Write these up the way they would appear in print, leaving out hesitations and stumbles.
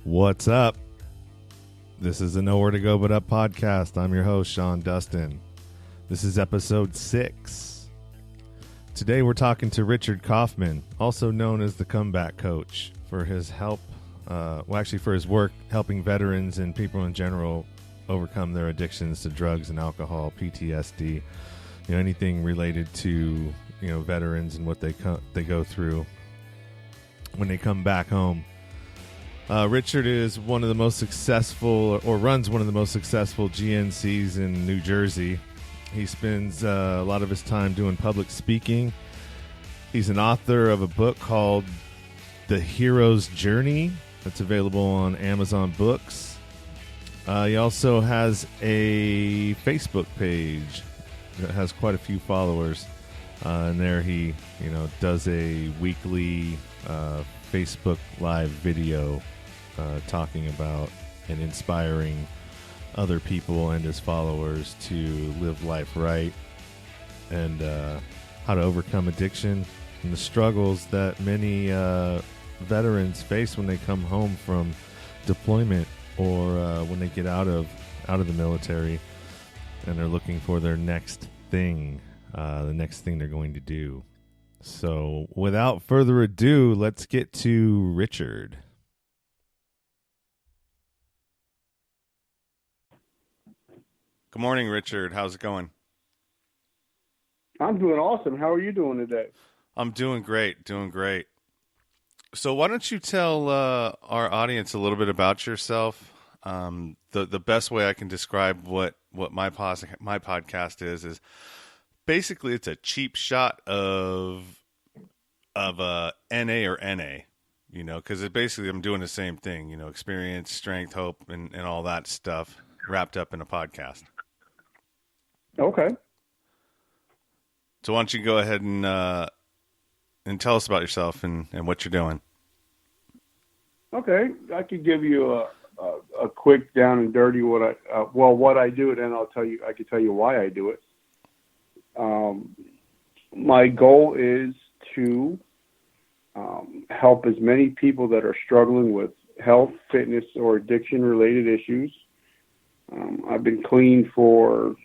What's up? This is a Nowhere to Go But Up podcast. I'm your host, Sean Dustin. This is episode 6. Today we're talking to Richard Kaufman, also known as the Comeback Coach, for his help, for his work helping veterans and people in general overcome their addictions to drugs and alcohol, PTSD, anything related to, veterans and what they go through when they come back home. Richard is one of the most successful, or runs one of the most successful GNCs in New Jersey. He spends a lot of his time doing public speaking. He's an author of a book called The Hero's Journey that's available on Amazon Books. He also has a Facebook page that has quite a few followers. And there he, does a weekly Facebook Live video talking about and inspiring other people and his followers to live life right and how to overcome addiction and the struggles that many veterans face when they come home from deployment or when they get out of the military and they're looking for their next thing, the next thing they're going to do. So without further ado, let's get to Richard. Good morning, Richard. How's it going? I'm doing awesome. How are you doing today? I'm doing great, So why don't you tell our audience a little bit about yourself? The best way I can describe what my podcast is basically it's a cheap shot of NA or NA, because basically I'm doing the same thing, experience, strength, hope, and all that stuff wrapped up in a podcast. Okay. So why don't you go ahead and tell us about yourself and what you're doing? Okay, I could give you a quick down and dirty what I do, and then I can tell you why I do it. My goal is to help as many people that are struggling with health, fitness, or addiction-related issues. I've been clean for,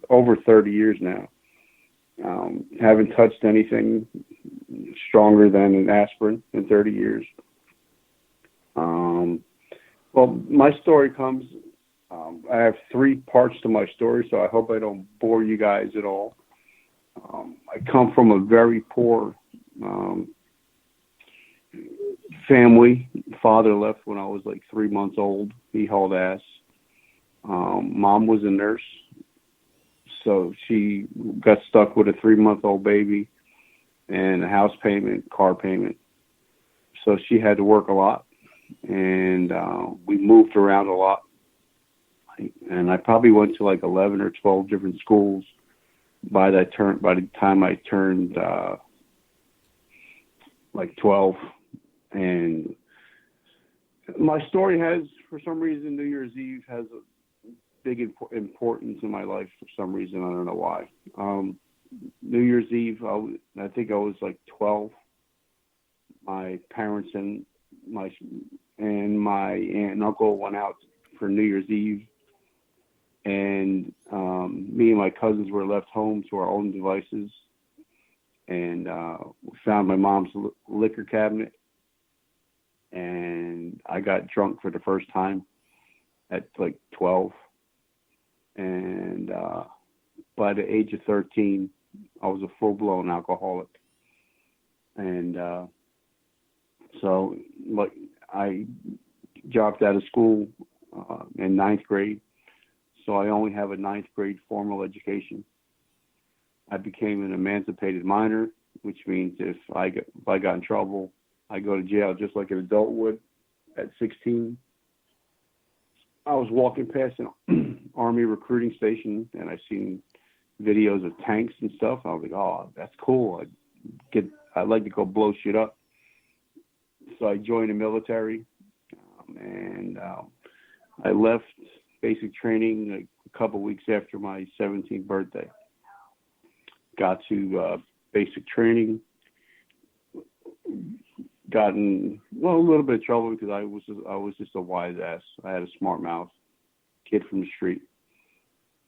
over 30 years now. Haven't touched anything stronger than an aspirin in 30 years. Well, my story comes, I have 3 parts to my story, so I hope I don't bore you guys at all. I come from a very poor family. Father left when I was like 3 months old. He hauled ass. Mom was a nurse, so she got stuck with a 3-month-old baby and a house payment, car payment. So she had to work a lot, and we moved around a lot. And I probably went to like 11 or 12 different schools by the time I turned like 12. And my story has, for some reason, New Year's Eve has a big importance in my life for some reason. I don't know why. New Year's Eve, I think I was like 12. My parents and my aunt and uncle went out for New Year's Eve, and me and my cousins were left home to our own devices, and we found my mom's liquor cabinet, and I got drunk for the first time at like 12. And by the age of 13, I was a full-blown alcoholic. And so like I dropped out of school in 9th grade, so I only have a 9th grade formal education. I became an emancipated minor, which means if I got in trouble, I go to jail just like an adult would at 16. I was walking past an Army recruiting station, and I seen videos of tanks and stuff. I was like, "Oh, that's cool. I'd like to go blow shit up." So I joined the military, and I left basic training like a couple weeks after my 17th birthday. Got to basic training, gotten a little bit of trouble because I was just a wise ass. I had a smart mouth, kid from the street.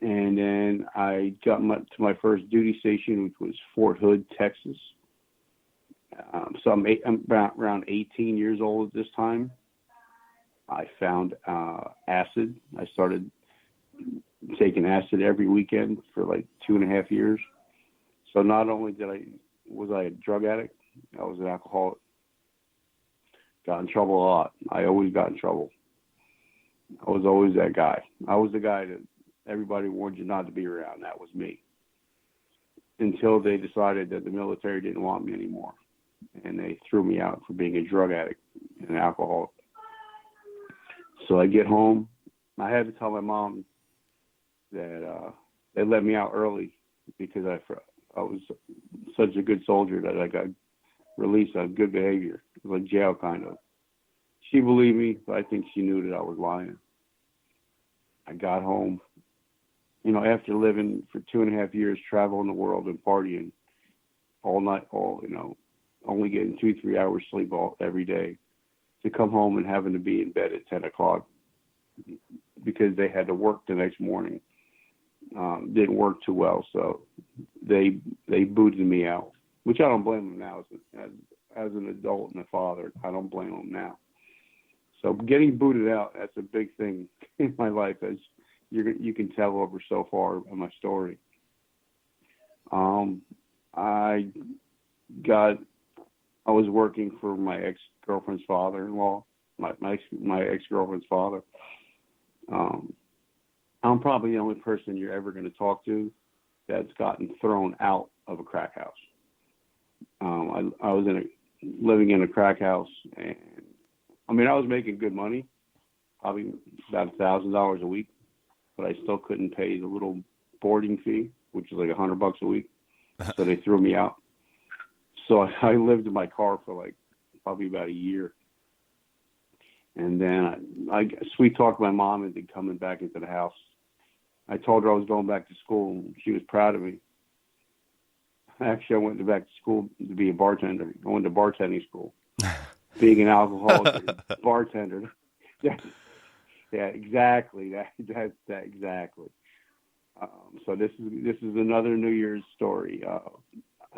And then I got to my first duty station, which was Fort Hood, Texas. So I'm around 18 years old at this time. I found acid. I started taking acid every weekend for like 2.5 years. So not only was I a drug addict, I was an alcoholic. Got in trouble a lot. I always got in trouble. I was always that guy. I was the guy that everybody warned you not to be around. That was me. Until they decided that the military didn't want me anymore. And they threw me out for being a drug addict and an alcoholic. So I get home. I had to tell my mom that they let me out early because I was such a good soldier that I got released on good behavior. It was like jail kind of. She believed me, but I think she knew that I was lying. I got home. After living for 2.5 years, traveling the world and partying all night, only getting 2-3 hours sleep every day, to come home and having to be in bed at 10 o'clock because they had to work the next morning. Didn't work too well, so they booted me out, which I don't blame them now as an adult and a father. I don't blame them now. So getting booted out, that's a big thing in my life, as you can tell over so far in my story. I was working for my ex-girlfriend's father-in-law, my ex-girlfriend's father. I'm probably the only person you're ever going to talk to that's gotten thrown out of a crack house. I was living in a crack house, and I was making good money, probably about $1,000 a week, but I still couldn't pay the little boarding fee, which is like $100 a week. So they threw me out. So I lived in my car for like probably about a year. And then I sweet talked my mom into coming back into the house. I told her I was going back to school, and she was proud of me. Actually, I went back to school to be a bartender. I went to bartending school. Being an alcoholic, bartender. Yeah, exactly. That's exactly. So this is another New Year's story. I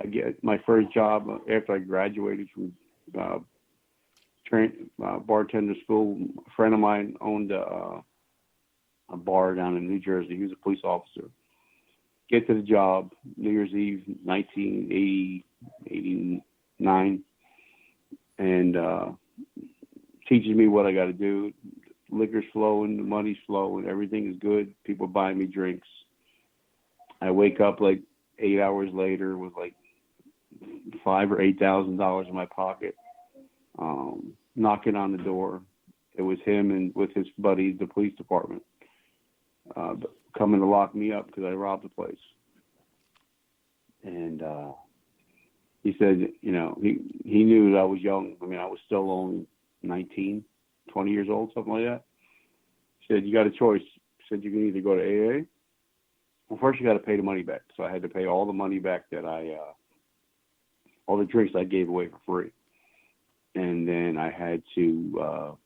get my first job after I graduated from bartender school. A friend of mine owned a bar down in New Jersey. He was a police officer. Get to the job, New Year's Eve, 1989, and teaches me what I got to do. Liquor's flowing, the money's flowing, everything is good. People buying me drinks. I wake up like 8 hours later with like $5,000 or $8,000 in my pocket. Knocking on the door. It was him and with his buddies, the police department, coming to lock me up because I robbed the place. And he said, he knew that I was young. I was still only 19, 20 years old, something like that. He said, you got a choice. He said, you can either go to AA. Well, first you got to pay the money back. So I had to pay all the money back that all the drinks I gave away for free. And then I had to,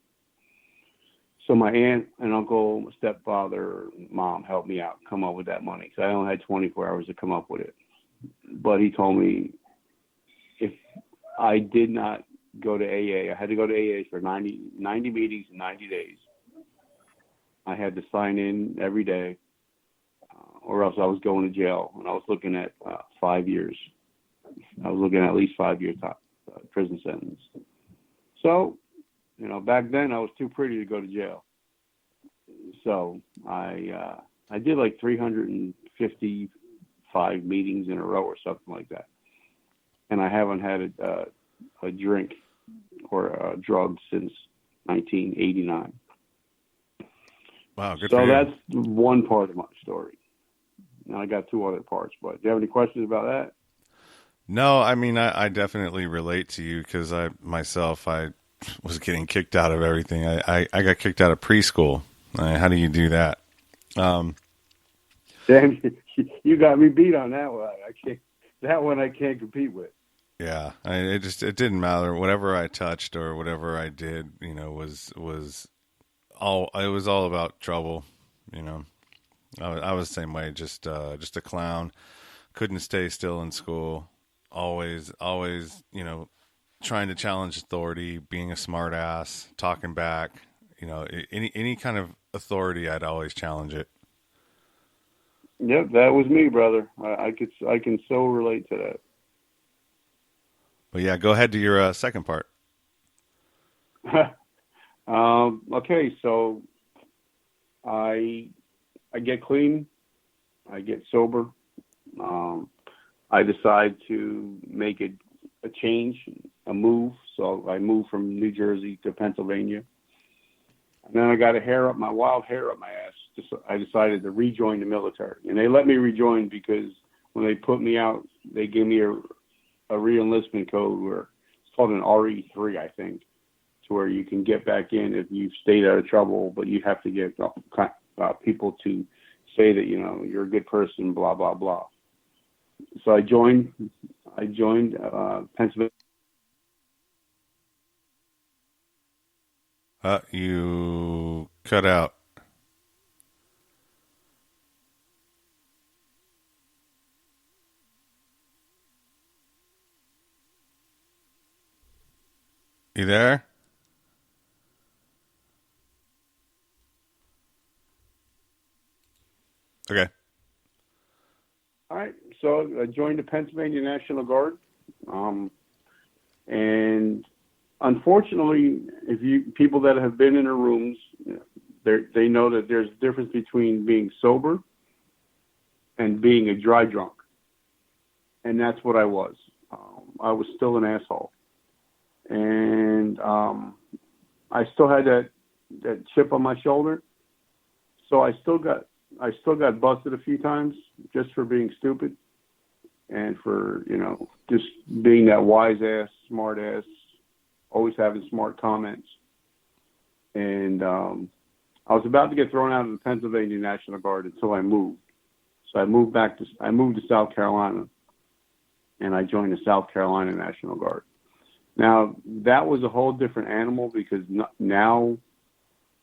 so my aunt and uncle, my stepfather, mom helped me out, come up with that money. So I only had 24 hours to come up with it. But he told me if I did not go to AA, I had to go to AA for 90 meetings in 90 days. I had to sign in every day, or else I was going to jail. And I was looking at 5 years. I was looking at least 5 years prison sentence. So, back then I was too pretty to go to jail. So I did like 355 meetings in a row or something like that. And I haven't had a drink or a drug since 1989. Wow, good so for you. That's one part of my story. Now I got two other parts, but do you have any questions about that? No, I definitely relate to you because I was getting kicked out of everything. I got kicked out of preschool. How do you do that? Damn, you got me beat on that one. That one I can't compete with. Yeah, it didn't matter. Whatever I touched or whatever I did, was all it was all about trouble. You know, I was the same way, just a clown. Couldn't stay still in school. Always, trying to challenge authority, being a smart ass, talking back. Any kind of authority, I'd always challenge it. Yep, that was me, brother. I can so relate to But yeah, go ahead to your second part. that. Okay, so I I get clean, I get sober. Um, I decide to make a change, a move. So I moved from New Jersey to Pennsylvania. And then I got my wild hair up my ass. I decided to rejoin the military. And they let me rejoin because when they put me out, they gave me a re-enlistment code where it's called an RE3, I think, to where you can get back in if you've stayed out of trouble, but you have to get people to say that, you're a good person, blah, blah, blah. So I joined Pennsylvania. You cut out. You there? Okay. All right. So I joined the Pennsylvania National Guard. And unfortunately, if people that have been in the rooms, they know that there's a difference between being sober and being a dry drunk. And that's what I was. I was still an asshole. And I still had that chip on my shoulder. So I still got busted a few times just for being stupid and for, just being that wise ass, smart ass, always having smart comments. And I was about to get thrown out of the Pennsylvania National Guard until I moved. So I moved to South Carolina, and I joined the South Carolina National Guard. Now, that was a whole different animal because now,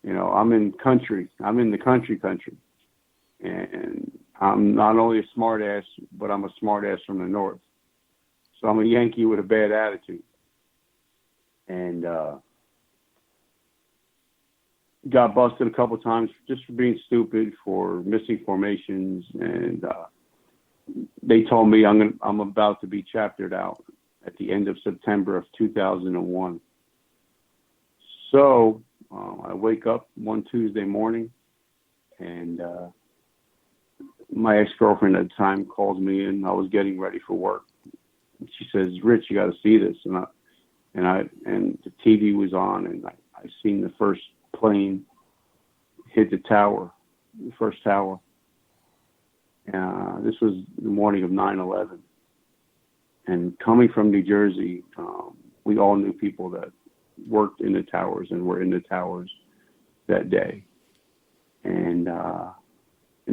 I'm in the country. And I'm not only a smart ass, but I'm a smart ass from the north. So I'm a Yankee with a bad attitude. And got busted a couple of times just for being stupid, for missing formations. And they told me I'm about to be chaptered out at the end of September of 2001. So I wake up one Tuesday morning, and my ex-girlfriend at the time calls me in. I was getting ready for work. She says, "Rich, you got to see this." And the TV was on, and I seen the first plane hit the first tower. This was the morning of 9/11. And coming from New Jersey, we all knew people that worked in the towers and were in the towers that day. And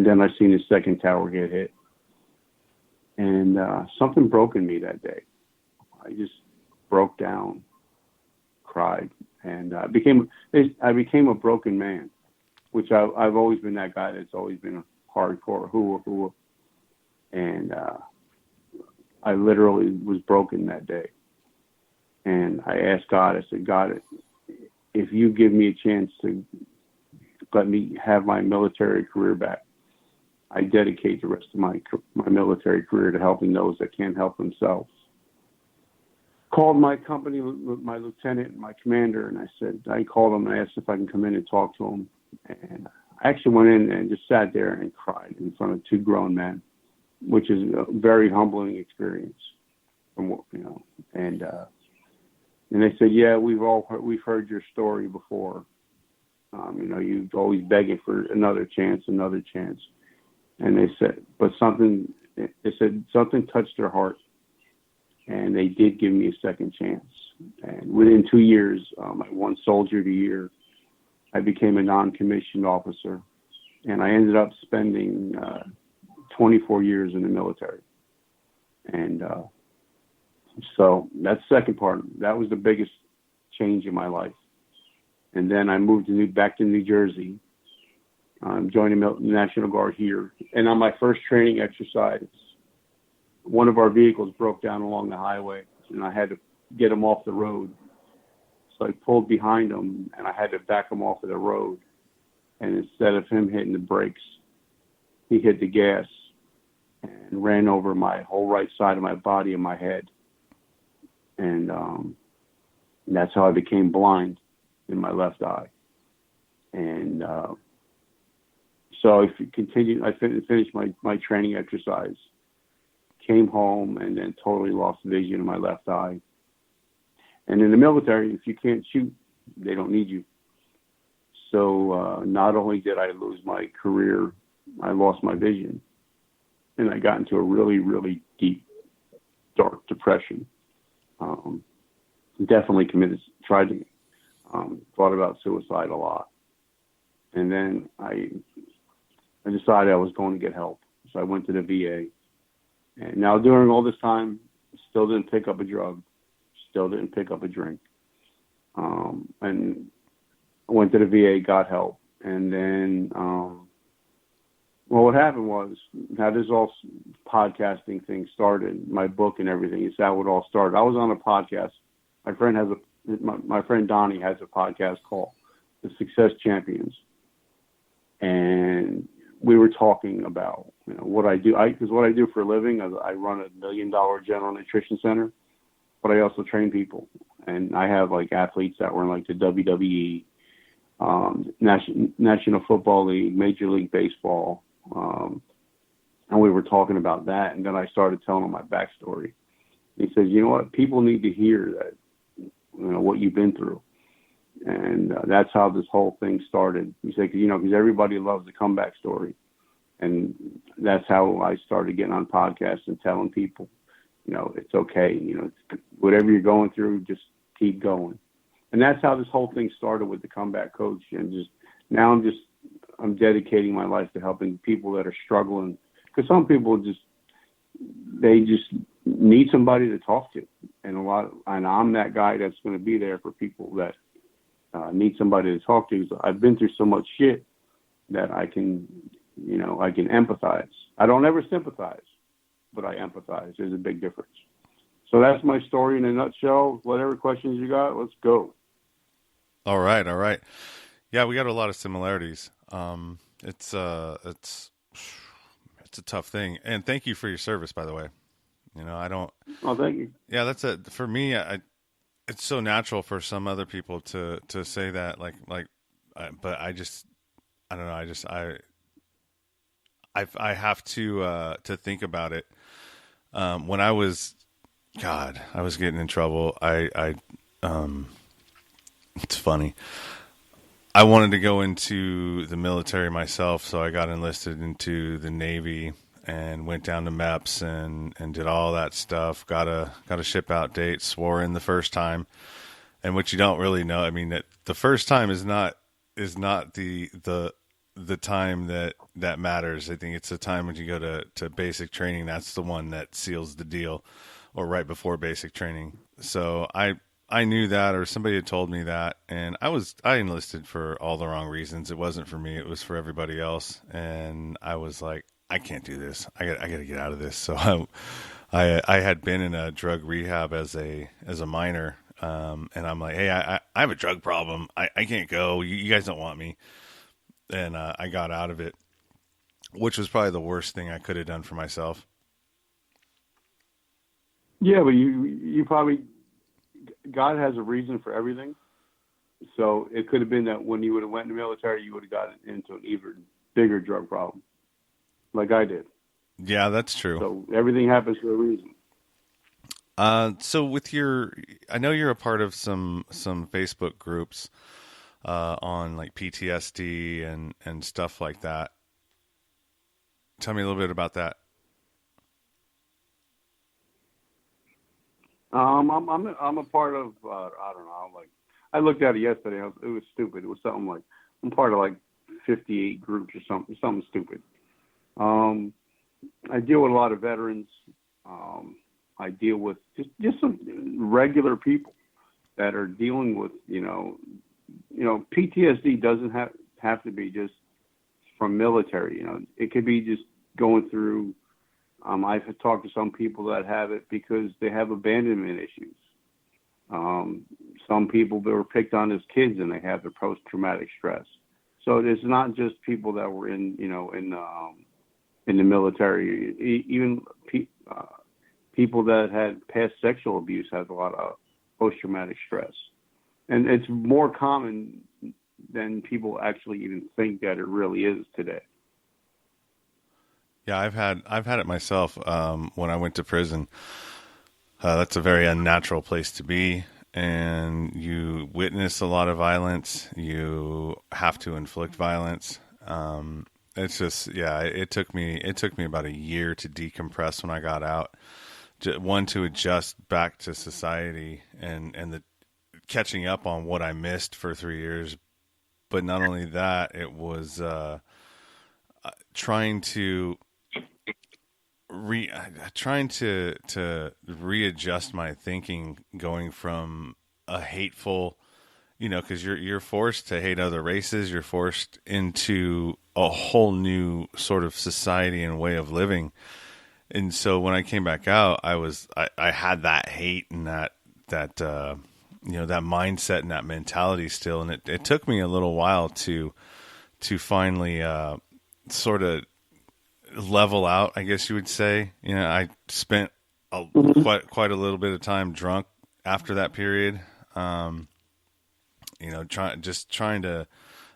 then I seen the second tower get hit. And something broke in me that day. I just broke down, cried, and I became a broken man, which I've always been that guy that's always been a hardcore hoo. And I literally was broken that day. And I asked God, I said, "God, if you give me a chance to let me have my military career back, I dedicate the rest of my military career to helping those that can't help themselves." Called my company, my lieutenant, and my commander, and I called him and I asked if I can come in and talk to him. And I actually went in and just sat there and cried in front of two grown men, which is a very humbling experience. And they said, "Yeah, we've heard your story before. You're always begging for another chance. And they said, something touched their heart, and they did give me a second chance. And within 2 years, I won Soldier of the Year. I became a non-commissioned officer, and I ended up spending 24 years in the military. And So that's the second part. That was the biggest change in my life. And then I moved back to New Jersey. Joined the National Guard here. And on my first training exercise, one of our vehicles broke down along the highway, and I had to get him off the road. So I pulled behind him, and I had to back him off of the road. And instead of him hitting the brakes, he hit the gas and ran over my whole right side of my body and my head. And that's how I became blind in my left eye. And so if you continue, I finished my training exercise, came home, and then totally lost vision in my left eye. And in the military, if you can't shoot, they don't need you. So not only did I lose my career, I lost my vision. And I got into a really, really deep, dark depression. Definitely tried to, thought about suicide a lot. And then I decided I was going to get help. So I went to the VA. And now during all this time, still didn't pick up a drug, still didn't pick up a drink. And I went to the VA, got help. And then, well, what happened was, how this all podcasting thing started, my book and everything, is how it all started. I was on a podcast. My friend Donnie has a podcast called The Success Champions. And we were talking about, what I do. Because what I do for a living, I run $1 million general nutrition center, but I also train people. And I have like athletes that were in like the WWE, National Football League, Major League Baseball. And we were talking about that. And then I started telling him my backstory. He says, you know what? People need to hear that, what you've been through. And that's how this whole thing started. He said, because everybody loves the comeback story. And that's how I started getting on podcasts and telling people, it's okay. Whatever you're going through, just keep going. And that's how this whole thing started with the comeback coach. And just now I'm dedicating my life to helping people that are struggling. Because some people they just need somebody to talk to. And I'm that guy that's going to be there for people that need somebody to talk to. So I've been through so much shit that I can empathize. I don't ever sympathize, but I empathize. There's a big difference. So that's my story in a nutshell. Whatever questions you got, let's go. All right. Yeah, we got a lot of similarities. It's a tough thing. And thank you for your service, by the way. I don't. Oh, thank you. Yeah, for me. It's so natural for some other people to say that, but I don't know. I have to think about it. When I was getting in trouble. It's funny. I wanted to go into the military myself, so I got enlisted into the Navy and went down to MEPS and did all that stuff. Got a ship out date, swore in the first time, and what you don't really know. I mean, that the first time is not the time that matters. I think it's the time when you go to basic training. That's the one that seals the deal, or right before basic training. So I knew that, or somebody had told me that, and I enlisted for all the wrong reasons. It wasn't for me; it was for everybody else. And I was like, I can't do this. I got to get out of this. So I had been in a drug rehab as a minor, and I'm like, hey, I have a drug problem. I can't go. You guys don't want me. And I got out of it, which was probably the worst thing I could have done for myself. Yeah, but you probably, God has a reason for everything. So it could have been that when you would have went in the military, you would have gotten into an even bigger drug problem, like I did. Yeah, that's true. So everything happens for a reason. So with I know you're a part of some Facebook groups on like PTSD and stuff like that. Tell me a little bit about that. I'm a part of I don't know, like I looked at it yesterday. It was stupid. It was something like I'm part of like 58 groups or something stupid. I deal with a lot of veterans. I deal with just some regular people that are dealing with, PTSD doesn't have to be just from military. It could be just going through. I've talked to some people that have it because they have abandonment issues. Some people that were picked on as kids and they have the post-traumatic stress. So it's not just people that were in the military. Even people that had past sexual abuse have a lot of post-traumatic stress, and it's more common than people actually even think that it really is today. Yeah, I've had it myself. When I went to prison, that's a very unnatural place to be, and you witness a lot of violence. You have to inflict violence. It's just, yeah. It took me about a year to decompress when I got out. One, to adjust back to society and the catching up on what I missed for 3 years. But not only that, it was trying to readjust my thinking, going from a hateful, because you're forced to hate other races. You're forced into a whole new sort of society and way of living. And so when I came back out, I had that hate and that mindset and that mentality still. And it took me a little while to finally sort of level out, I guess you would say. I spent quite a little bit of time drunk after that period. Trying to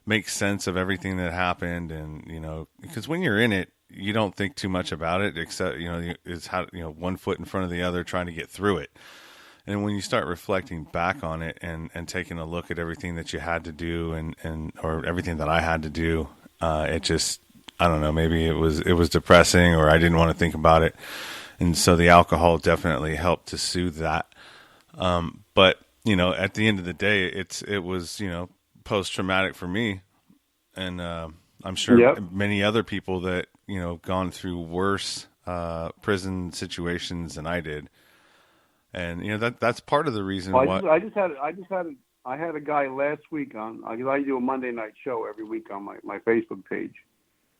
make sense of everything that happened, and because when you're in it, you don't think too much about it, except it's how one foot in front of the other, trying to get through it. And when you start reflecting back on it and taking a look at everything that you had to do or everything that I had to do, it just, I don't know, maybe it was depressing, or I didn't want to think about it. And so the alcohol definitely helped to soothe that. But at the end of the day, it was post-traumatic for me. And I'm sure many other people that, gone through worse prison situations than I did. And that's part of the reason why. I had a guy last week on, because I do a Monday night show every week on my Facebook page,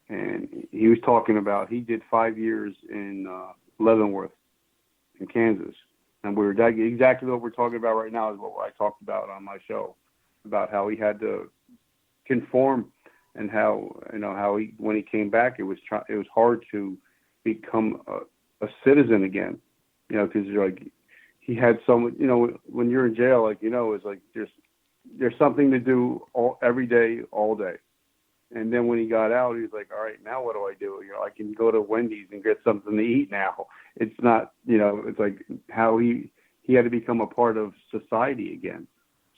and he was talking about, he did 5 years in Leavenworth in Kansas, and exactly what we're talking about right now is what I talked about on my show, about how he had to conform, and how he, when he came back, it was hard to become a citizen again, because he had someone, when you're in jail, it's like there's something to do every day, all day. And then when he got out, he was like, all right, now what do I do? I can go to Wendy's and get something to eat now. It's not, it's like how he had to become a part of society again.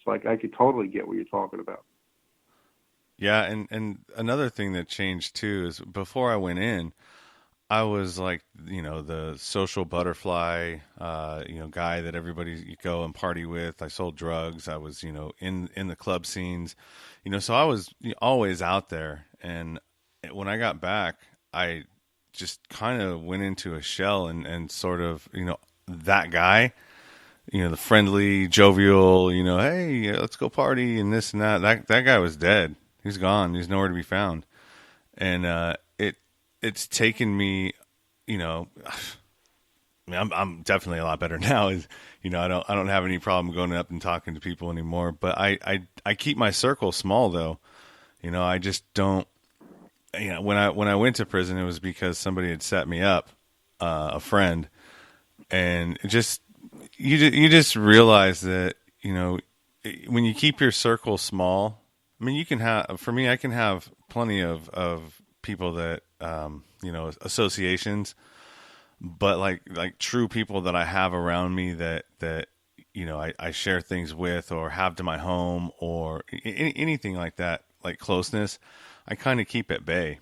So I could totally get what you're talking about. Yeah. And another thing that changed too is, before I went in, I was like, the social butterfly, guy that everybody you go and party with. I sold drugs. I was, in the club scenes, so I was always out there. And when I got back, I just kind of went into a shell and sort of, that guy, the friendly, jovial, hey, let's go party and this and that. That guy was dead. He's gone. He's nowhere to be found. And, it's taken me, I'm definitely a lot better now. I don't have any problem going up and talking to people anymore. But I keep my circle small though. I just don't. When I went to prison, it was because somebody had set me up, a friend, and you just realize that when you keep your circle small. I mean, I can have plenty of people that, associations, but like true people that I have around me that I share things with, or have to my home, or anything like that, like closeness, I kind of keep at bay,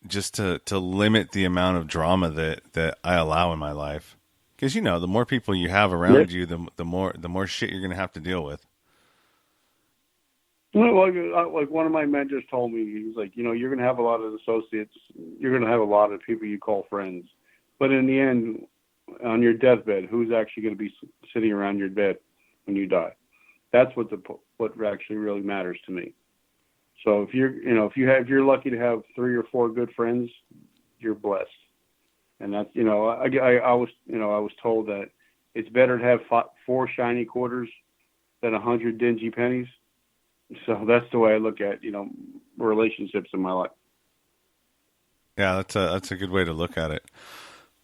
just to limit the amount of drama that I allow in my life. Because, the more people you have around you, the more shit you're going to have to deal with. Like one of my mentors told me, he was like, you're going to have a lot of associates, you're going to have a lot of people you call friends, but in the end, on your deathbed, who's actually going to be sitting around your bed when you die? That's what actually really matters to me. So if you're lucky to have 3 or 4 good friends, you're blessed. And that's, I was told that it's better to have 4 shiny quarters than 100 dingy pennies. So that's the way I look at, relationships in my life. Yeah, that's a good way to look at it.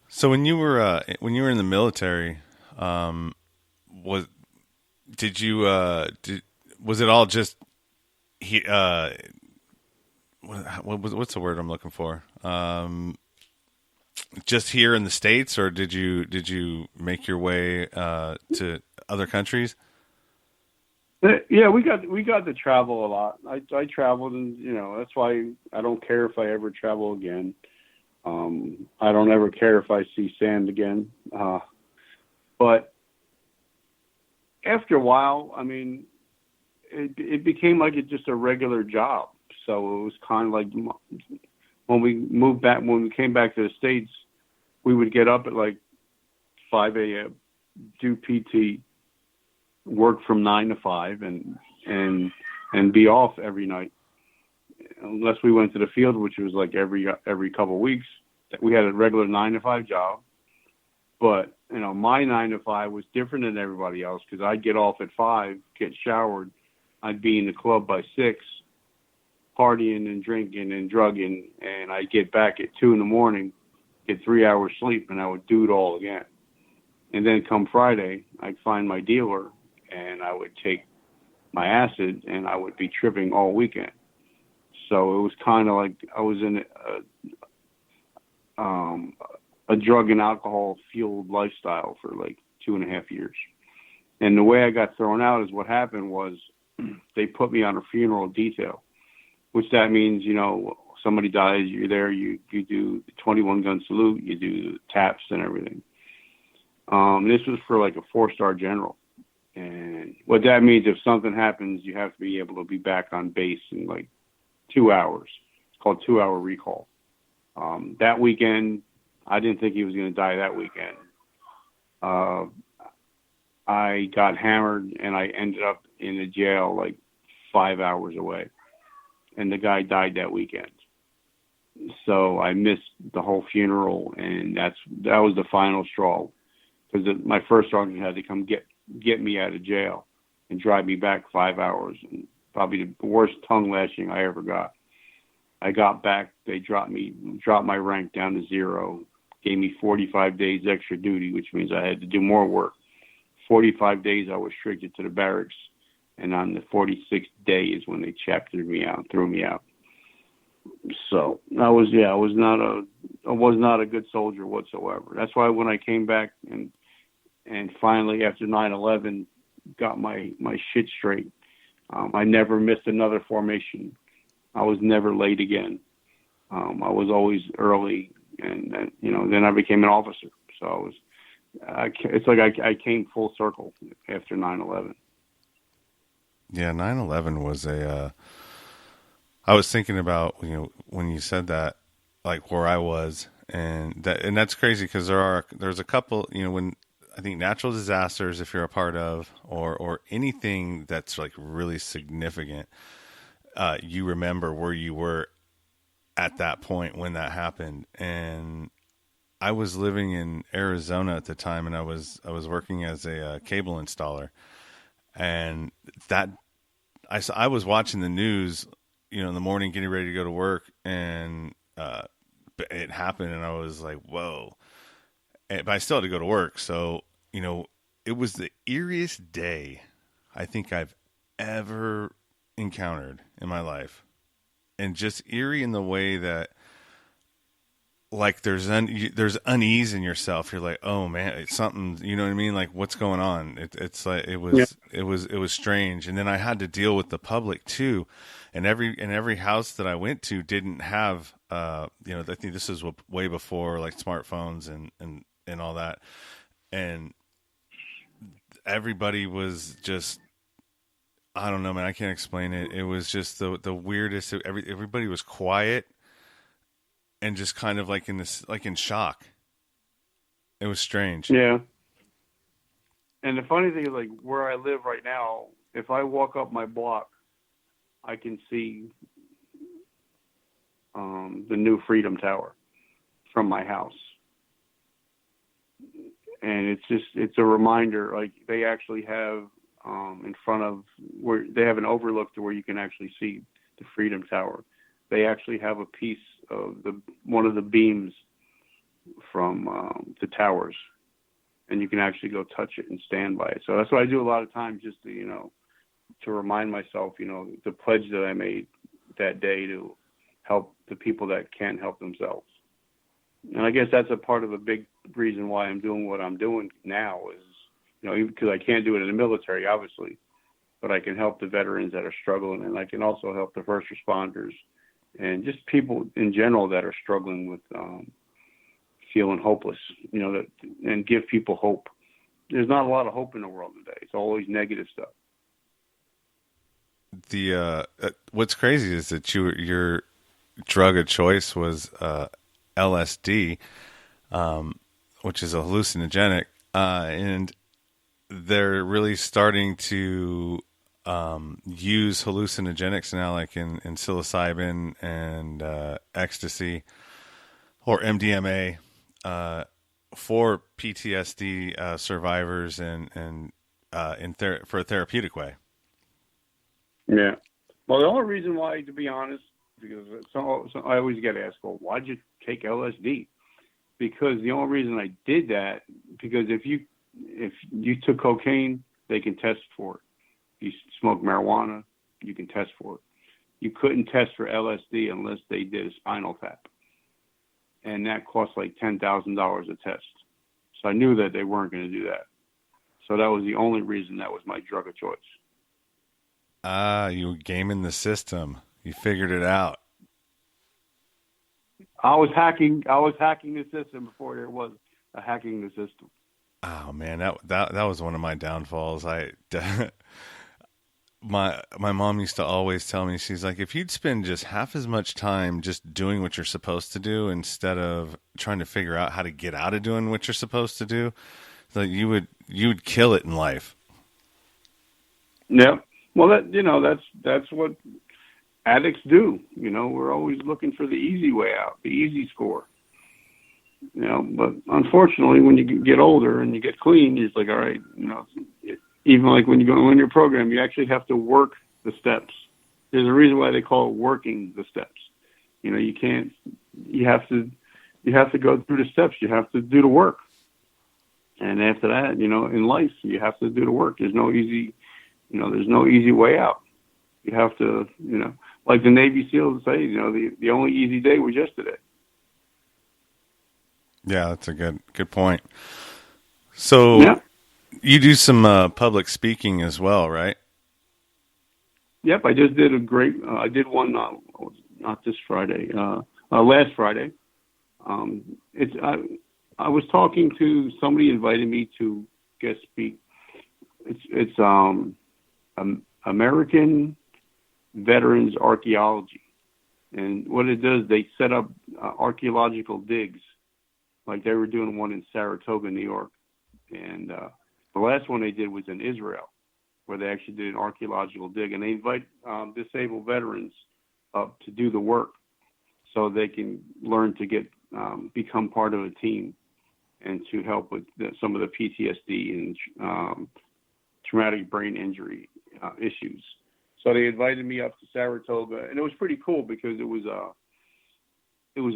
So when you were in the military, was it all just what's the word I'm looking for? Just here in the States, or did you make your way to other countries? Yeah, we got to travel a lot. I traveled, and that's why I don't care if I ever travel again. I don't ever care if I see sand again. But after a while, I mean, it became like it's just a regular job. So it was kind of like when we came back to the States, we would get up at like 5 a.m., do PT, work from 9 to 5, and be off every night, unless we went to the field, which was like every couple of weeks. We had a regular 9 to 5 job, but my 9 to 5 was different than everybody else, because I'd get off at 5, get showered, I'd be in the club by 6, partying and drinking and drugging, and I'd get back at 2 in the morning, get 3 hours sleep, and I would do it all again. And then come Friday, I'd find my dealer, and I would take my acid, and I would be tripping all weekend. So it was kind of like I was in a drug and alcohol fueled lifestyle for like 2.5 years. And the way I got thrown out is, what happened was they put me on a funeral detail, which that means, somebody dies, you're there, you do the 21 gun salute, you do taps and everything. This was for like a 4-star general. And what that means, if something happens, you have to be able to be back on base in like 2 hours. It's called 2-hour recall. That weekend, I didn't think he was going to die that weekend. I got hammered, and I ended up in the jail like 5 hours away. And the guy died that weekend. So I missed the whole funeral, and that was the final straw. Because my first sergeant had to come get me out of jail and drive me back 5 hours. And probably the worst tongue lashing I ever got. I got back, they dropped my rank down to 0, gave me 45 days extra duty, which means I had to do more work. 45 days I was restricted to the barracks, and on the 46th day is when they chaptered me out and threw me out. So I was not a good soldier whatsoever. That's why when I came back and finally after 9/11 got my shit straight, I never missed another formation. I was never late again. I was always early, and then I became an officer. So it's like I came full circle after 9/11. Yeah, 9/11 was I was thinking about, when you said that, like where I was, and that's crazy, because there's a couple, when I think natural disasters, if you're a part of, or anything that's like really significant, you remember where you were at that point when that happened. And I was living in Arizona at the time, and I was working as a cable installer, and I was watching the news, in the morning, getting ready to go to work, and it happened, and I was like, whoa. But I still had to go to work. So, it was the eeriest day I think I've ever encountered in my life. And just eerie in the way that, like, there's unease in yourself. You're like, oh man, it's something, you know what I mean? Like, what's going on? It's like, it was strange. And then I had to deal with the public too. And every house that I went to didn't have, I think this is way before like smartphones and all that. And everybody was just, I don't know, man, I can't explain it. It was just the weirdest. Everybody was quiet and just kind of like in shock. It was strange. Yeah. And the funny thing is, like where I live right now, if I walk up my block, I can see the new Freedom Tower from my house. And it's a reminder, like they actually have in front of where they have an overlook to where you can actually see the Freedom Tower. They actually have a piece of one of the beams from the towers, and you can actually go touch it and stand by it. So that's what I do a lot of times, just to, to remind myself, the pledge that I made that day to help the people that can't help themselves. And I guess that's a part of a big reason why I'm doing what I'm doing now is, because I can't do it in the military, obviously, but I can help the veterans that are struggling, and I can also help the first responders and just people in general that are struggling with feeling hopeless, and give people hope. There's not a lot of hope in the world today. It's always negative stuff. The what's crazy is that your drug of choice was LSD, which is a hallucinogenic, and they're really starting to use hallucinogenics now, like in psilocybin and ecstasy or MDMA for PTSD survivors and for a therapeutic way. Yeah. Well, the only reason why, to be honest, because so I always get asked, well, why'd you take LSD? Because the only reason I did that, because if you took cocaine, they can test for it. If you smoke marijuana, you can test for it. You couldn't test for LSD unless they did a spinal tap. And that cost like $10,000 a test. So I knew that they weren't going to do that. So that was the only reason that was my drug of choice. You were gaming the system. You figured it out. I was hacking the system before there was a hacking the system. Oh man, that was one of my downfalls. My mom used to always tell me, she's like, if you'd spend just half as much time just doing what you're supposed to do instead of trying to figure out how to get out of doing what you're supposed to do, like you would kill it in life. Yeah. Well, that's what addicts do. We're always looking for the easy way out, the easy score. But unfortunately, when you get older and you get clean, it's like, all right, even like when you go in your program, you actually have to work the steps. There's a reason why they call it working the steps. You have to go through the steps. You have to do the work. And after that, in life, you have to do the work. There's no easy way out. You have to, like the Navy SEALs say, the only easy day was yesterday. Yeah, that's a good point. So yeah. You do some public speaking as well, right? Yep, I just did I did one, not this Friday, last Friday. I was talking to somebody invited me to guest speak. It's American Veterans Archaeology. And what it does, they set up archaeological digs, like they were doing one in Saratoga, New York. And the last one they did was in Israel, where they actually did an archaeological dig. And they invite disabled veterans up to do the work so they can learn to become part of a team and to help with some of the PTSD and traumatic brain injury issues. So they invited me up to Saratoga, and it was pretty cool because it was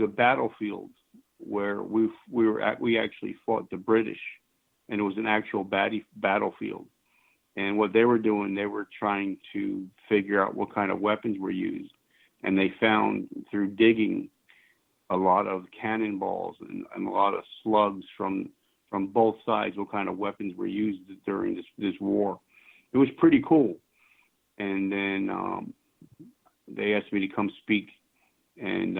a battlefield where we actually fought the British, and it was an actual battlefield. And what they were doing, they were trying to figure out what kind of weapons were used, and they found through digging a lot of cannonballs and a lot of slugs from both sides, what kind of weapons were used during this war. It was pretty cool. And then they asked me to come speak, and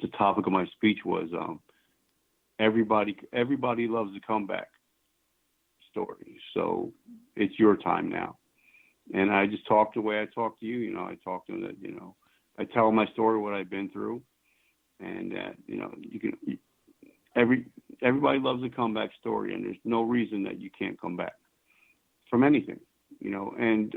the topic of my speech was everybody loves a comeback story. So it's your time now. And I just talked the way I talk to you. I talk to them that, I tell my story, what I've been through, and that, every everybody loves a comeback story, and there's no reason that you can't come back from anything, and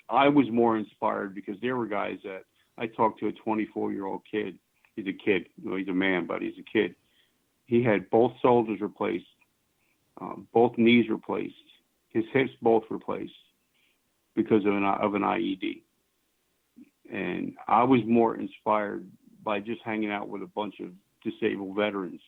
I was more inspired because there were guys that I talked to, a 24-year-old kid. He's a kid. He's a man, but he's a kid. He had both shoulders replaced, both knees replaced, his hips both replaced because of an IED. And I was more inspired by just hanging out with a bunch of disabled veterans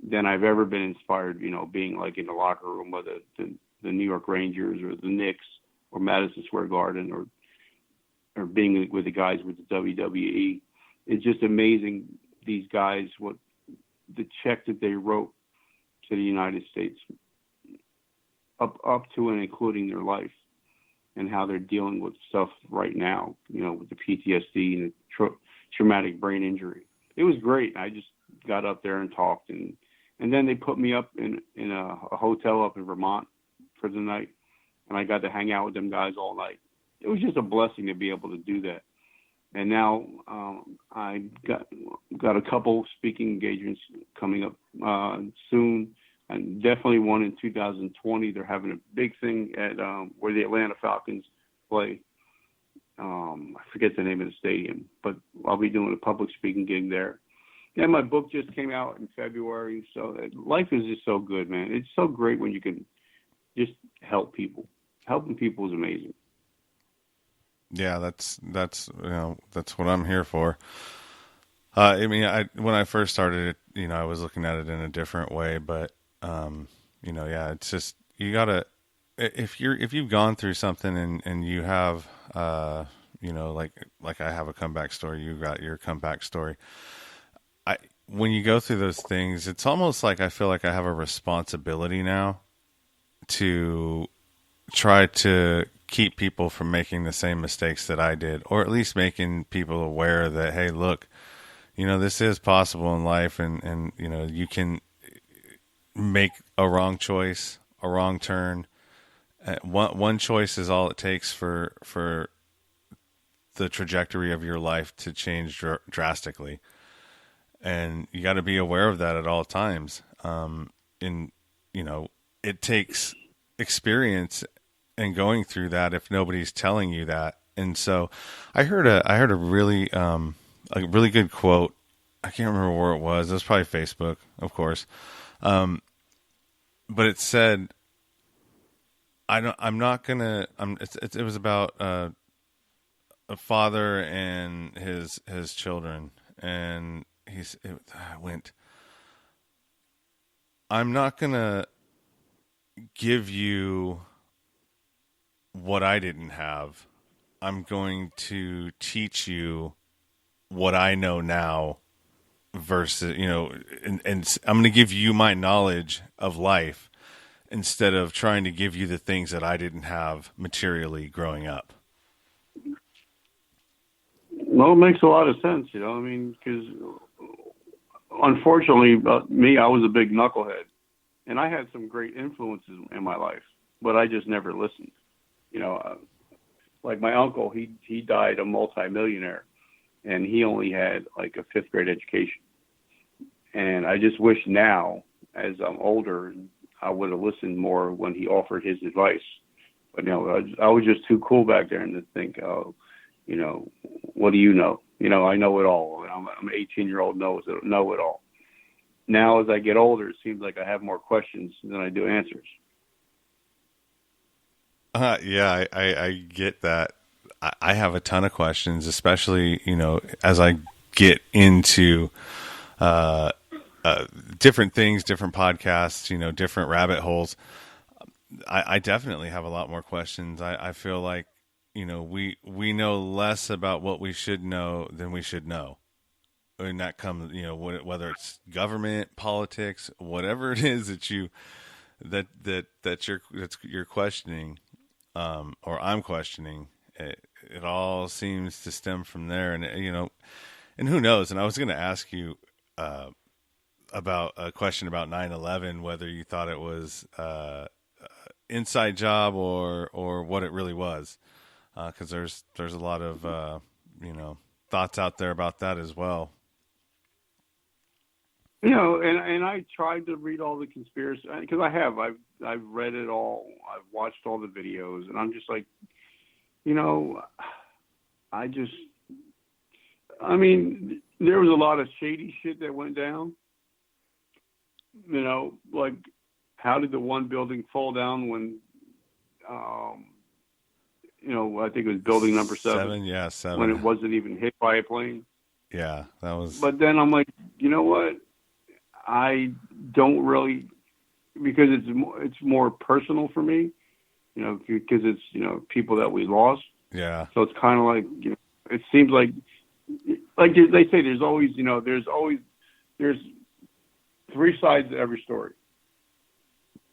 than I've ever been inspired, being like in the locker room with the New York Rangers or the Knicks or Madison Square Garden or being with the guys with the WWE. It's just amazing, these guys, what the check that they wrote to the United States up to and including their life, and how they're dealing with stuff right now, with the PTSD and the traumatic brain injury. It was great. I just got up there and talked, and then they put me up in a hotel up in Vermont for the night, and I got to hang out with them guys all night. It was just a blessing to be able to do that. And now I got a couple speaking engagements coming up soon, and definitely one in 2020. They're having a big thing at where the Atlanta Falcons play. I forget the name of the stadium, but I'll be doing a public speaking gig there. Yeah, my book just came out in February, so life is just so good, man. It's so great when you can just help people. Helping people is amazing. Yeah, that's what I'm here for. When I first started it, I was looking at it in a different way, but it's just, you gotta, if you've gone through something and you have, like I have a comeback story, you got your comeback story. When you go through those things, it's almost like I feel like I have a responsibility now to try to keep people from making the same mistakes that I did, or at least making people aware that, hey, look, this is possible in life, and you can make a wrong choice, a wrong turn. One choice is all it takes for the trajectory of your life to change drastically. And you got to be aware of that at all times. It takes experience and going through that if nobody's telling you that. And so I heard a really good quote. I can't remember where it was. It was probably Facebook, of course. But it said, it was about a father and his children, and I'm not going to give you what I didn't have. I'm going to teach you what I know now versus, and I'm going to give you my knowledge of life instead of trying to give you the things that I didn't have materially growing up. Well, it makes a lot of sense, because unfortunately, me, I was a big knucklehead, and I had some great influences in my life, but I just never listened. Like my uncle, he died a multimillionaire, and he only had like a 5th grade education. And I just wish now, as I'm older, I would have listened more when he offered his advice. But I was just too cool back there, and to think, what do you know? I know it all. I'm an 18-year-old know it all. Now, as I get older, it seems like I have more questions than I do answers. Yeah, I get that. I have a ton of questions, especially, as I get into different things, different podcasts, different rabbit holes. I definitely have a lot more questions. I feel like, we know less about what we should know than we should know. And that comes, whether it's government, politics, whatever it is that you're questioning, or I'm questioning, it all seems to stem from there. And, and who knows? And I was going to ask you, about a question about 9/11, whether you thought it was, inside job or what it really was. 'Cause there's a lot of, thoughts out there about that as well. And I tried to read all the conspiracy because I've read it all. I've watched all the videos, and I'm just like, I just, I mean, there was a lot of shady shit that went down. Like how did the one building fall down when, I think it was building number 7. Yeah, 7. When it wasn't even hit by a plane. Yeah, that was. But then I'm like, you know what? I don't really, because it's more personal for me, because it's, people that we lost. Yeah. So it's kind of like, it seems like they say, there's always, there's 3 sides to every story.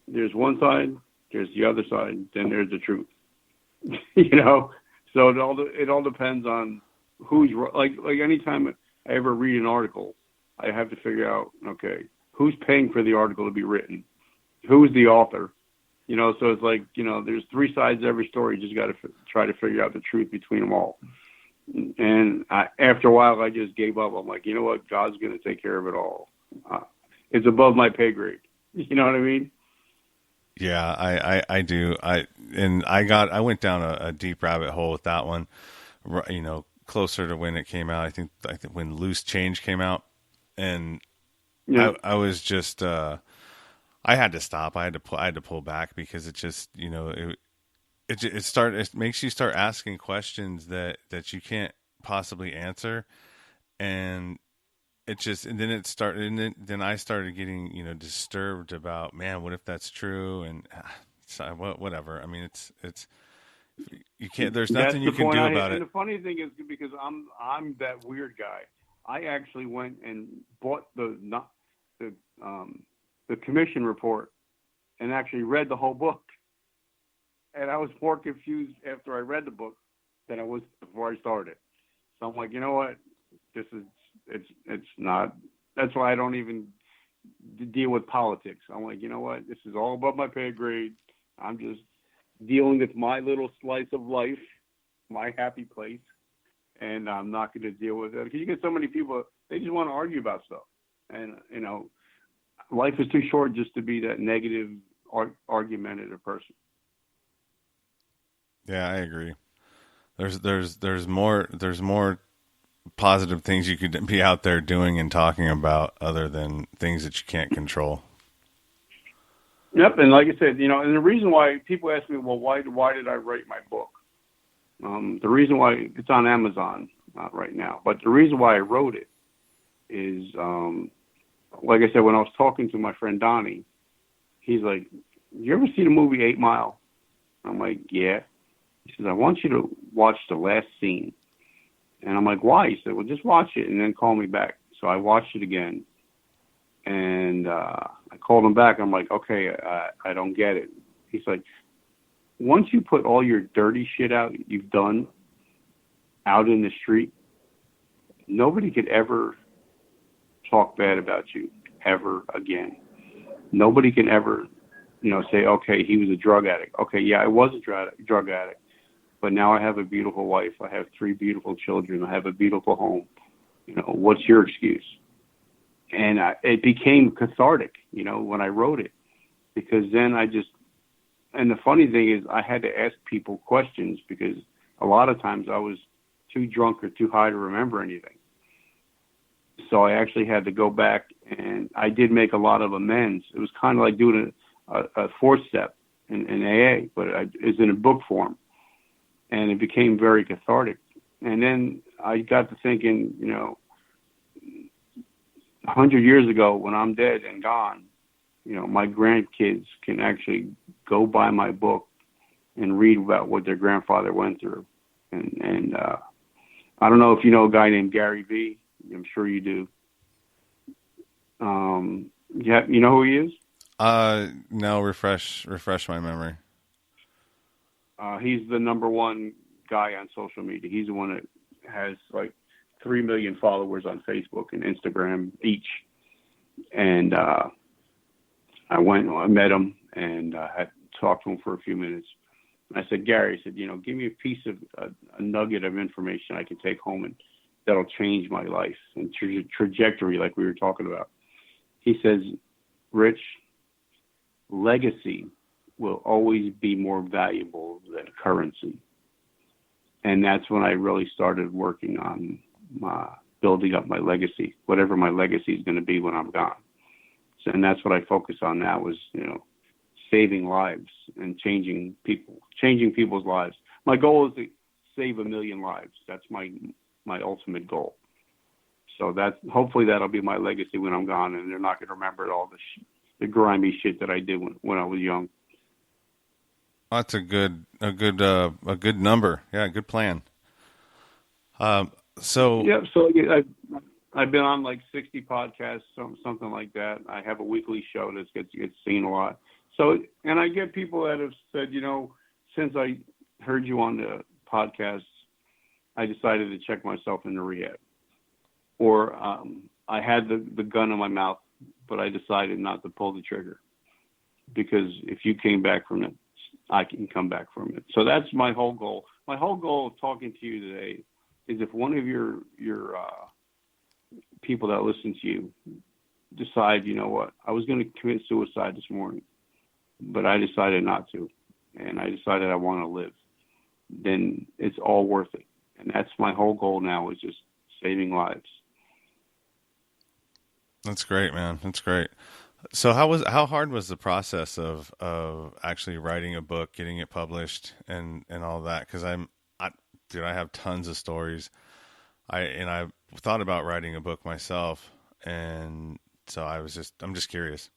There's one side, there's the other side, then there's the truth. So it all depends on who's like anytime I ever read an article, I have to figure out, okay, who's paying for the article to be written? Who's the author? So it's like, there's 3 sides to every story. You just got to try to figure out the truth between them all. And after a while, I just gave up. I'm like, you know what? God's going to take care of it all. It's above my pay grade. You know what I mean? Yeah, I do. I went down a deep rabbit hole with that one, closer to when it came out. I think when Loose Change came out, and yeah. I was just, I had to stop. I had to pull back because it just, it makes you start asking questions that you can't possibly answer. And then I started getting, disturbed about, man, what if that's true? And whatever. I mean, it's, you can't, there's nothing you can do about it. And the funny thing is, because I'm that weird guy, I actually went and bought the commission report and actually read the whole book. And I was more confused after I read the book than I was before I started. So I'm like, you know what? It's not, that's why I don't even deal with politics. I'm like, you know what? This is all above my pay grade. I'm just dealing with my little slice of life, my happy place. And I'm not going to deal with it. Because you get so many people, they just want to argue about stuff. And, life is too short just to be that negative, argumentative person. Yeah, I agree. There's more positive things you could be out there doing and talking about other than things that you can't control. Yep, and like I said, and the reason why people ask me, well, why did I write my book? The reason why it's on Amazon right now, but the reason why I wrote it is, like I said, when I was talking to my friend Donnie, he's like, "You ever see the movie 8 Mile?" I'm like, "Yeah." He says, "I want you to watch the last scene." And I'm like, "Why?" He said, "Well, just watch it and then call me back." So I watched it again, and I called him back. I'm like, "Okay, I don't get it." He's like, "Once you put all your dirty shit out you've done out in the street, nobody could ever talk bad about you ever again. Nobody can ever, say, okay, he was a drug addict. Okay, yeah, I was a drug addict, but now I have a beautiful wife. I have 3 beautiful children. I have a beautiful home. What's your excuse?" And it became cathartic, when I wrote it, because then and the funny thing is I had to ask people questions because a lot of times I was too drunk or too high to remember anything. So I actually had to go back, and I did make a lot of amends. It was kind of like doing a 4th step in AA, but it's in a book form. And it became very cathartic. And then I got to thinking, 100 years ago when I'm dead and gone, my grandkids can actually go buy my book and read about what their grandfather went through. And I don't know if you know a guy named Gary V. I'm sure you do. Yeah, you know who he is? No, refresh my memory. He's the number 1 guy on social media. He's the one that has like 3 million followers on Facebook and Instagram each. And I met him and had talked to him for a few minutes. And I said, "Gary," I said, "give me a piece of a nugget of information I can take home and that'll change my life and trajectory like we were talking about." he says, Rich, legacy will always be more valuable than currency. And that's when I really started working on building up my legacy, whatever my legacy is going to be when I'm gone. So, and that's what I focus on now is, saving lives and changing people's lives. My goal is to save 1 million lives. That's my ultimate goal. So hopefully that'll be my legacy when I'm gone, and they're not going to remember all the grimy shit that I did when I was young. That's a good number. Yeah, good plan. So I've been on like 60 podcasts, something like that. I have a weekly show that gets seen a lot. So, and I get people that have said, since I heard you on the podcast, I decided to check myself into rehab. Or I had the gun in my mouth, but I decided not to pull the trigger. Because if you came back from it, I can come back from it. So that's my whole goal. My whole goal of talking to you today is if one of your people that listen to you decide, what, I was going to commit suicide this morning, but I decided not to, and I decided I want to live, then it's all worth it. And that's my whole goal now, is just saving lives. That's great, man. That's great. So how hard was the process of actually writing a book, getting it published, and all that? Because I have tons of stories. I thought about writing a book myself, and so I'm just curious.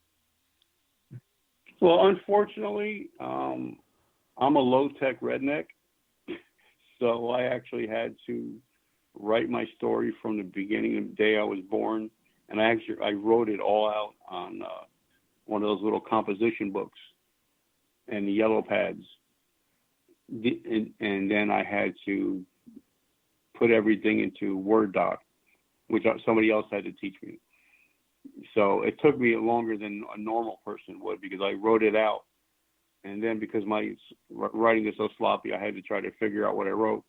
Well, unfortunately, I'm a low-tech redneck, so I actually had to write my story from the beginning of the day I was born. And I wrote it all out on one of those little composition books and the yellow pads. And then I had to put everything into Word doc, which somebody else had to teach me. So it took me longer than a normal person would, because I wrote it out. And then because my writing is so sloppy, I had to try to figure out what I wrote.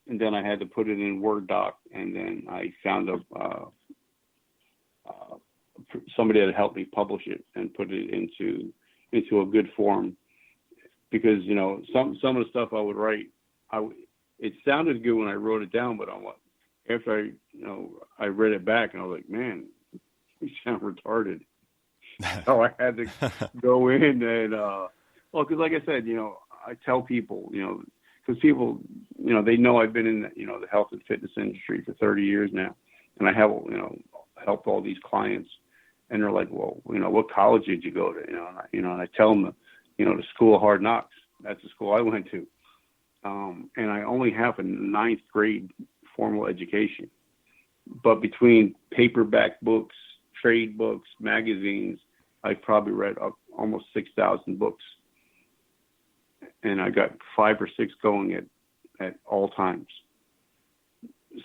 And then I had to put it in Word doc. And then I found somebody that helped me publish it and put it into a good form, because some of the stuff I would write, it sounded good when I wrote it down, but after I read it back, and I was like, man, you sound retarded. So I had to go in and because like I said, I tell people, because people, they know I've been in the health and fitness industry for 30 years now, and I have helped all these clients. And they're like, well, what college did you go to? And I tell them, the School of Hard Knocks. That's the school I went to. And I only have a 9th grade formal education. But between paperback books, trade books, magazines, I've probably read almost 6,000 books. And I got 5 or 6 going at all times.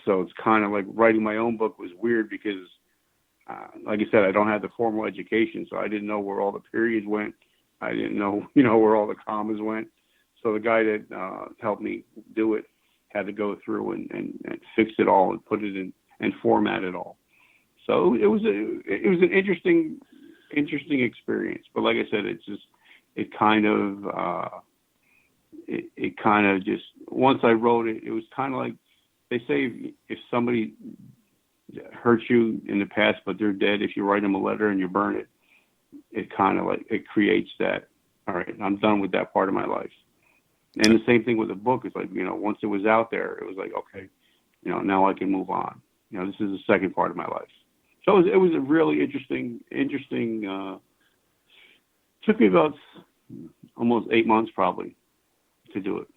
So it's kind of like writing my own book was weird, because like I said, I don't have the formal education, so I didn't know where all the periods went. I didn't know, where all the commas went. So the guy that helped me do it had to go through and fix it all and put it in and format it all. So it was an interesting experience. But like I said, it kind of just, once I wrote it, it was kind of like, they say if somebody hurt you in the past, but they're dead, if you write them a letter and you burn it, it kind of like, it creates that, all right, I'm done with that part of my life. And the same thing with the book. It's like, once it was out there, it was like, okay, now I can move on. This is the second part of my life. So it was a really interesting, took me about almost 8 months probably to do it.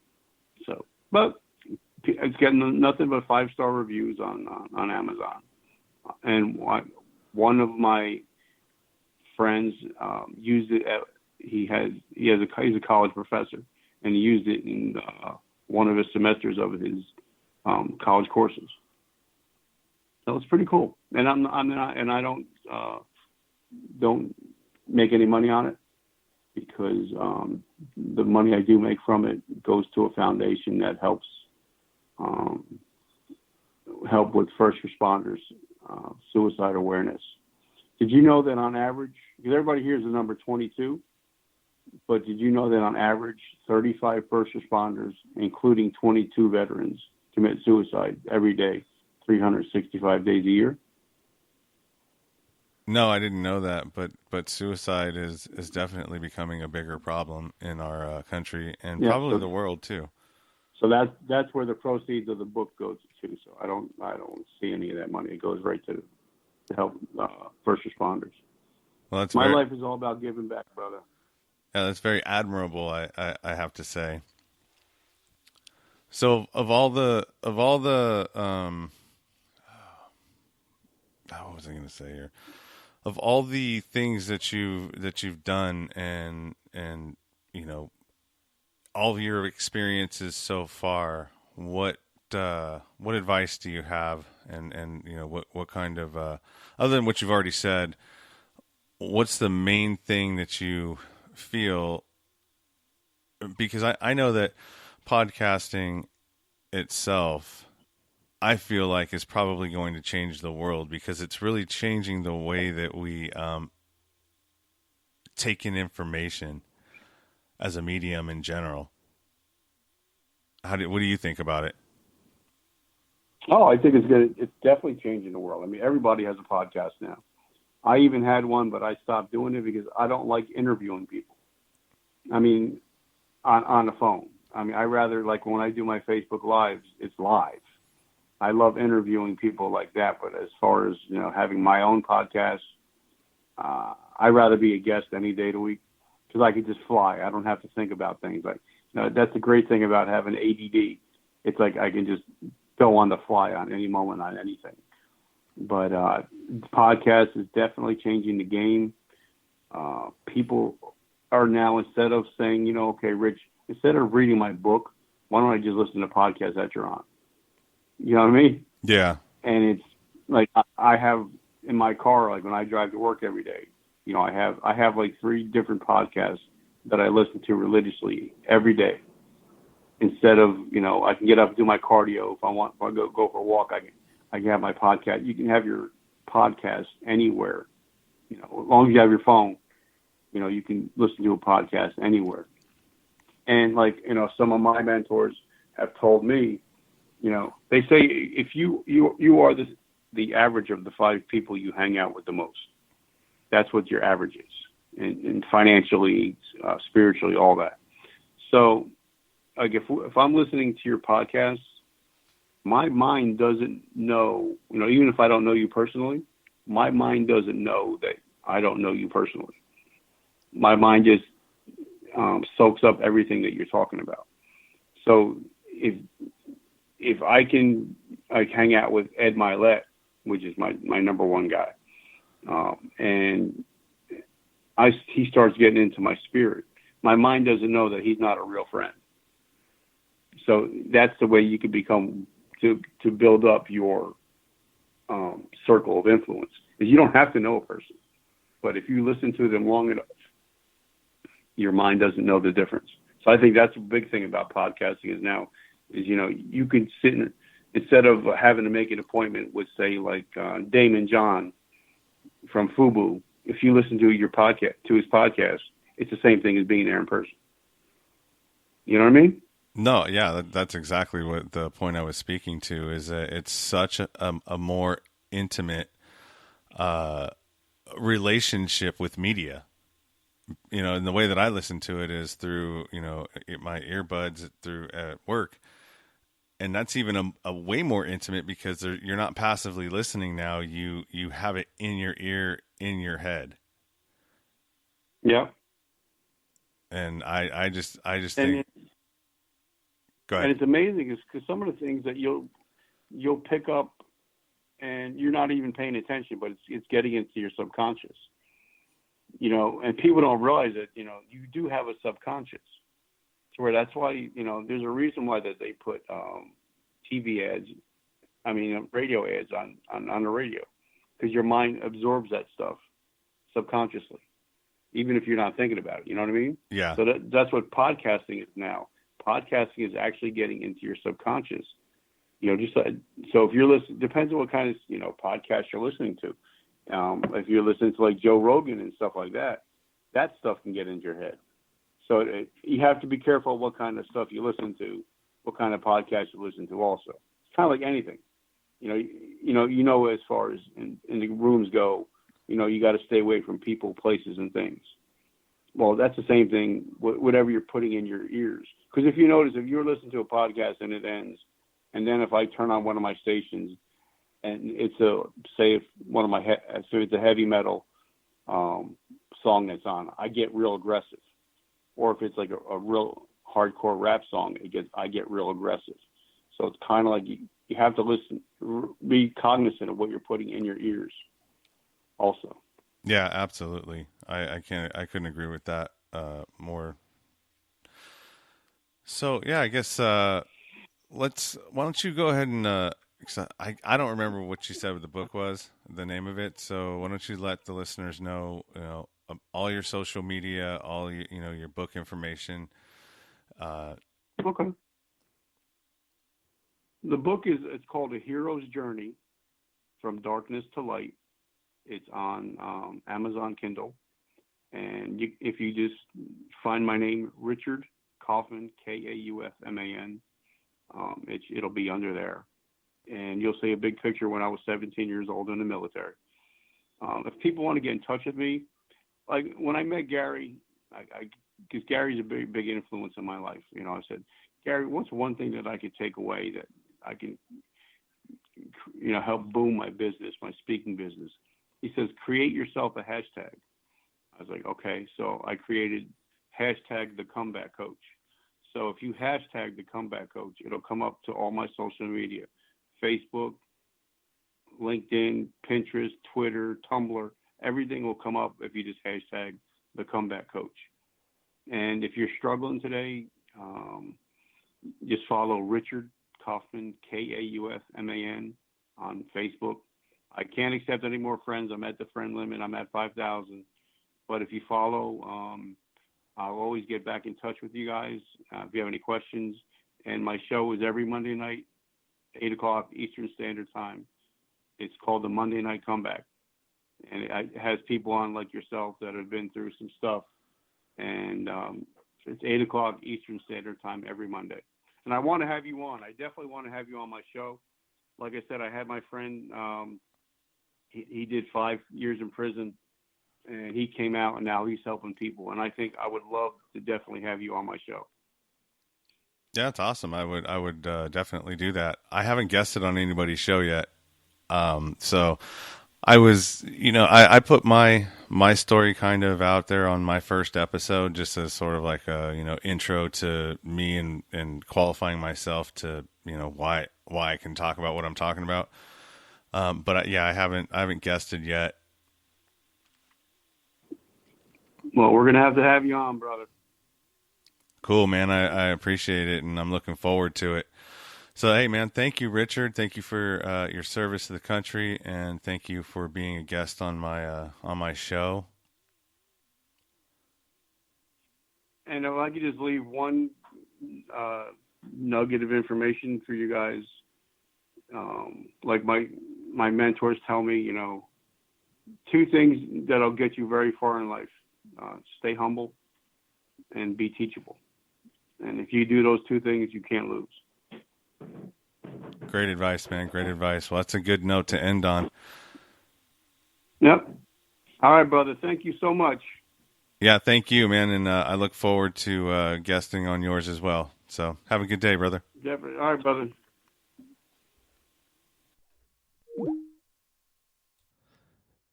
So, but it's getting nothing but 5-star reviews on Amazon. And one of my friends used it. He's a college professor, and he used it in one of his semesters of his college courses. So it's pretty cool. And I don't make any money on it, because the money I do make from it goes to a foundation that helps help with first responders, suicide awareness. Did you know that on average, because everybody hears the number 22, but did you know that on average, 35 first responders, including 22 veterans, commit suicide every day, 365 days a year? No, I didn't know that, but suicide is definitely becoming a bigger problem in our country and Yeah. probably the world too. So that's where the proceeds of the book goes to. So I don't see any of that money. It goes right to help first responders. Well, that's My life is all about giving back, brother. yeah, that's very admirable. I have to say. So of all the what was I going to say here? Of all the things that you've done and all of your experiences so far, what advice do you have, and what kind of other than what you've already said, what's the main thing that you feel? Because I know that podcasting itself, I feel like, is probably going to change the world, because it's really changing the way that we take in information as a medium in general. What do you think about it? Oh, I think it's definitely changing the world. I mean, everybody has a podcast now. I even had one, but I stopped doing it because I don't like interviewing people. I mean, on the phone. I mean, I rather, like, when I do my Facebook Lives, it's live. I love interviewing people like that, but as far as, having my own podcast, I'd rather be a guest any day of the week, because I can just fly. I don't have to think about things. Like, that's the great thing about having ADD. It's like I can just go on the fly on any moment on anything. But podcast is definitely changing the game. People are now, instead of saying, okay, Rich, instead of reading my book, why don't I just listen to podcasts that you're on? You know what I mean? Yeah. And it's like I have in my car, like when I drive to work every day, I have like 3 different podcasts that I listen to religiously every day. Instead of, I can get up and do my cardio. If I go for a walk, I can have my podcast. You can have your podcast anywhere. As long as you have your phone, you can listen to a podcast anywhere. And like, some of my mentors have told me, they say if you are the average of the 5 people you hang out with the most, that's what your average is, and financially, spiritually, all that. So, like, if I'm listening to your podcast, my mind doesn't know, even if I don't know you personally, my mind doesn't know that I don't know you personally. My mind just soaks up everything that you're talking about. So if I can, like, hang out with Ed Milet, which is my number one guy, and he starts getting into my spirit, my mind doesn't know that he's not a real friend. So that's the way you can become to build up your circle of influence. Is you don't have to know a person, but if you listen to them long enough, your mind doesn't know the difference. So I think that's a big thing about podcasting is you can sit in, instead of having to make an appointment with, say, like Damon John from FUBU. If you listen to his podcast, it's the same thing as being there in person. You know what I mean? No, yeah, that's exactly what the point I was speaking to is. That it's such a more intimate relationship with media. And the way that I listen to it is through my earbuds through at work, and that's even a way more intimate because you're not passively listening now. You have it in your ear, in your head. Yeah. And I just think. Go ahead. And it's amazing because some of the things that you'll pick up and you're not even paying attention, but it's getting into your subconscious. And people don't realize that, you do have a subconscious. So where that's why, there's a reason why that they put TV ads, radio ads on the radio, because your mind absorbs that stuff subconsciously, even if you're not thinking about it. You know what I mean? Yeah. So that's what podcasting is now. Podcasting is actually getting into your subconscious. So if you're listening, depends on what kind of, podcast you're listening to. If you're listening to like Joe Rogan and stuff like that, that stuff can get into your head. So you have to be careful what kind of stuff you listen to, what kind of podcast you listen to. Also, it's kind of like anything. As far as in the rooms go, you got to stay away from people, places, and things. Well, that's the same thing. Whatever you're putting in your ears, because if you notice, if you're listening to a podcast and it ends, and then if I turn on one of my stations and it's if it's a heavy metal song that's on, I get real aggressive. Or if it's like a real hardcore rap song, I get real aggressive. So it's kind of like you have to listen, be cognizant of what you're putting in your ears also. Yeah, absolutely. I couldn't agree with that more. So yeah, I guess why don't you go ahead and 'cause I don't remember what you said what the book was, the name of it. So why don't you let the listeners know, all your social media, all your book information. Okay. The book it's called A Hero's Journey from Darkness to Light. It's on Amazon Kindle, and if you just find my name, Richard Kaufman, Kaufman, it'll be under there, and you'll see a big picture when I was 17 years old in the military. If people want to get in touch with me, like when I met Gary, because Gary's a big influence in my life. I said, Gary, what's one thing that I could take away that I can, help boom my business, my speaking business? He says, create yourself a hashtag. I was like, okay. So I created hashtag the comeback coach. So if you hashtag the comeback coach, it'll come up to all my social media, Facebook, LinkedIn, Pinterest, Twitter, Tumblr. Everything will come up if you just hashtag the comeback coach. And if you're struggling today, just follow Richard Kaufman, Kaufman, on Facebook. I can't accept any more friends. I'm at the friend limit. I'm at 5,000. But if you follow, I'll always get back in touch with you guys if you have any questions. And my show is every Monday night, 8 o'clock Eastern Standard Time. It's called the Monday Night Comeback. And it has people on like yourself that have been through some stuff. And it's 8 o'clock Eastern Standard Time every Monday. And I want to have you on. I definitely want to have you on my show. Like I said, I had my friend, he did 5 years in prison, and he came out, and now he's helping people. And I think I would love to definitely have you on my show. Yeah, that's awesome. I would definitely do that. I haven't guested on anybody's show yet. So I was, I put my story kind of out there on my first episode, just as sort of like a, intro to me and qualifying myself to, why I can talk about what I'm talking about. But I haven't guested yet. Well, we're going to have you on, brother. Cool, man. I appreciate it, and I'm looking forward to it. So, hey, man, thank you, Richard. Thank you for your service to the country, and thank you for being a guest on my show. And if I could just leave one nugget of information for you guys, like my mentors tell me, 2 things that'll get you very far in life: stay humble and be teachable. And if you do those 2 things, you can't lose. Great advice, man. Great advice. Well, that's a good note to end on. Yep. All right, brother. Thank you so much. Yeah, thank you, man. And I look forward to guesting on yours as well. So have a good day, brother. Definitely. All right, brother.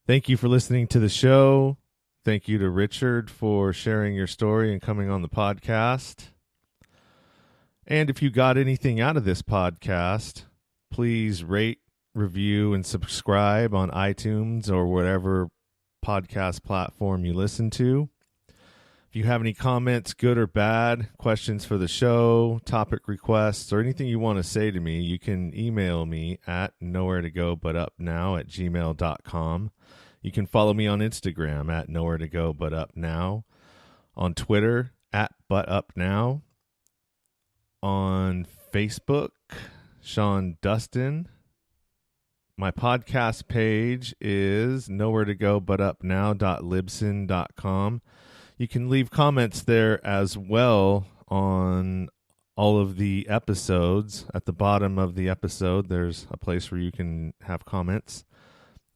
Thank you for listening to the show. Thank you to Richard for sharing your story and coming on the podcast. And if you got anything out of this podcast, please rate, review, and subscribe on iTunes or whatever podcast platform you listen to. If you have any comments, good or bad, questions for the show, topic requests, or anything you want to say to me, you can email me at nowheretogobutupnow@gmail.com. You can follow me on Instagram at nowheretogobutupnow, on Twitter at butupnow, on Facebook, Sean Dustin, My podcast page is nowhere to go but up now.libsyn.com. You can leave comments there as well on all of the episodes. At the bottom of the episode, there's a place where you can have comments.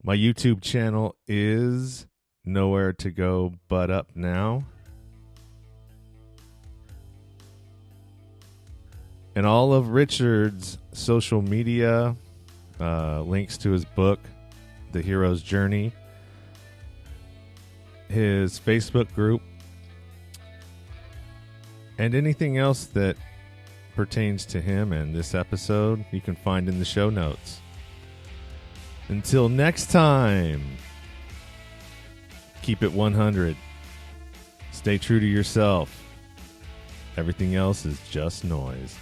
My YouTube channel is nowhere to go but up now. And all of Richard's social media, links to his book, The Hero's Journey, his Facebook group, and anything else that pertains to him and this episode, you can find in the show notes. Until next time, keep it 100. Stay true to yourself. Everything else is just noise.